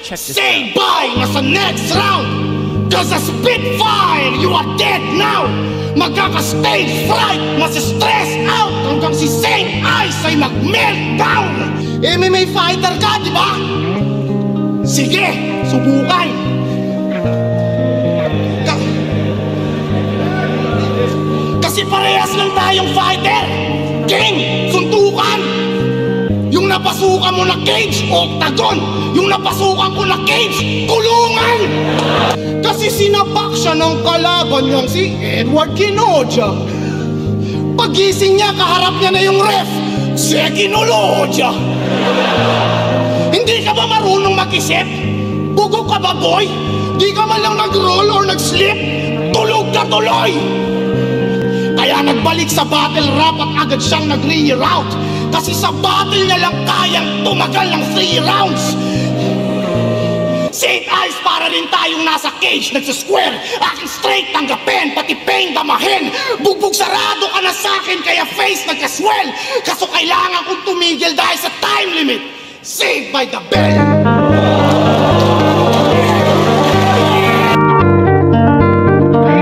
check this Say bye na sa next round. Cause a Spitfire, you are dead now. Magkaka-stage fright, masi-stress out hanggang si Saint Ice ay mag-meltdown. MMA fighter ka, di ba? Sige, subukan. Kasi parehas lang tayong fighter. King, suntukan. Yung napasukan mo na cage, octagon. Yung napasukan ko na cage, kulungan. Kasi sinapak siya ng kalaban niyang si Edward Kinoja. Pagising niya, kaharap niya na yung ref, si Kinoloja. Hindi ka ba marunong mag-isip? Bugok ka ba, boy? Di ka man lang nag-roll or nag-slip? Tulog ka tuloy! Kaya nagbalik sa battle rap at agad siyang nag-reroute. Kasi sa battle niya lang kayang tumagal ng 3 rounds. Saint Ice, para rin tayong nasa cage, nagsasquare. Aking straight tanggapin, pati pain damahin. Bugbog sarado ka na sa'kin, kaya face nagkaswell. Kaso kailangan kong tumigil dahil sa time limit. Saved by the bell.